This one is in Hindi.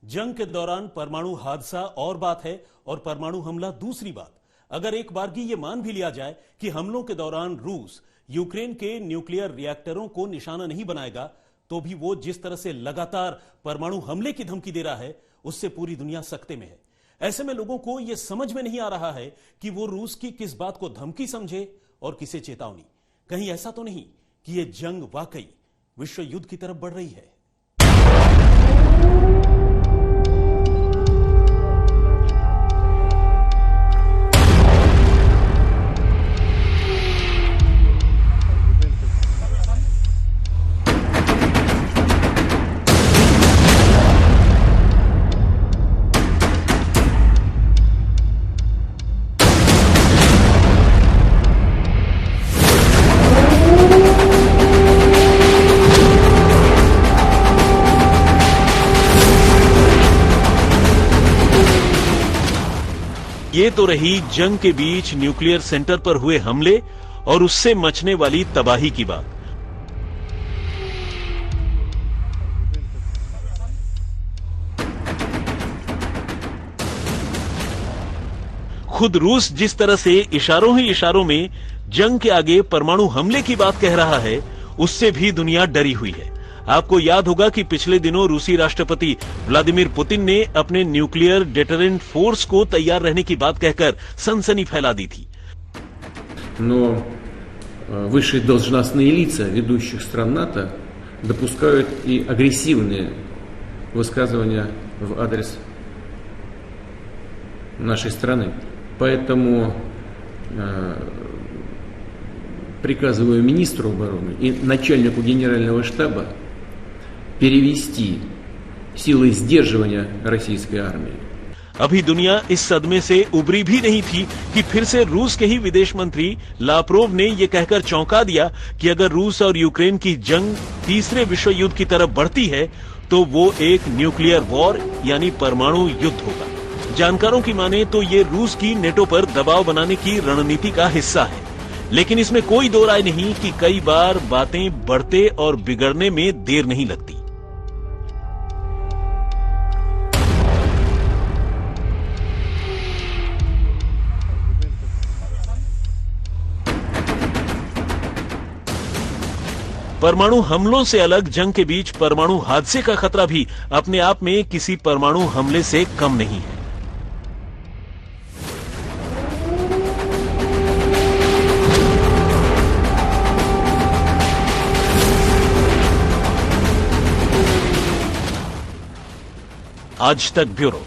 जंग के दौरान परमाणु हादसा और बात है और परमाणु हमला दूसरी बात। अगर एक बारगी ये मान भी लिया जाए कि हमलों के दौरान रूस यूक्रेन के न्यूक्लियर रिएक्टरों को निशाना नहीं बनाएगा, तो भी वो जिस तरह से लगातार परमाणु हमले की धमकी दे रहा है, उससे पूरी दुनिया सकते में है। ऐसे में लोगों को यह समझ में नहीं आ रहा है कि वो रूस की किस बात को धमकी समझे और किसे चेतावनी। कहीं ऐसा तो नहीं कि यह जंग वाकई विश्व युद्ध की तरफ बढ़ रही है। ये तो रही जंग के बीच न्यूक्लियर सेंटर पर हुए हमले और उससे मचने वाली तबाही की बात। खुद रूस जिस तरह से इशारों ही इशारों में जंग के आगे परमाणु हमले की बात कह रहा है, उससे भी दुनिया डरी हुई है। आपको याद होगा कि पिछले दिनों रूसी राष्ट्रपति व्लादिमीर पुतिन ने अपने न्यूक्लियर डेटरेंट फोर्स को तैयार रहने की बात कहकर सनसनी फैला दी थी। Но высшие должностные лица ведущих стран НАТО допускают и агрессивные высказывания в адрес нашей страны. Поэтому приказываю министру обороны и начальнику генерального штаба перевести силы сдерживания российской армии. अभी दुनिया इस सदमे से उबरी भी नहीं थी कि फिर से रूस के ही विदेश मंत्री लावरोव ने यह कहकर चौंका दिया कि अगर रूस और यूक्रेन की जंग तीसरे विश्व युद्ध की तरफ बढ़ती है तो वो एक न्यूक्लियर वॉर यानी परमाणु युद्ध होगा। जानकारों की माने तो ये रूस की नेटो पर दबाव बनाने की रणनीति का हिस्सा है, लेकिन इसमें कोई दो राय नहीं कि कई बार बातें बढ़ते और बिगड़ने में देर नहीं लगती। परमाणु हमलों से अलग जंग के बीच परमाणु हादसे का खतरा भी अपने आप में किसी परमाणु हमले से कम नहीं है। आज तक ब्यूरो।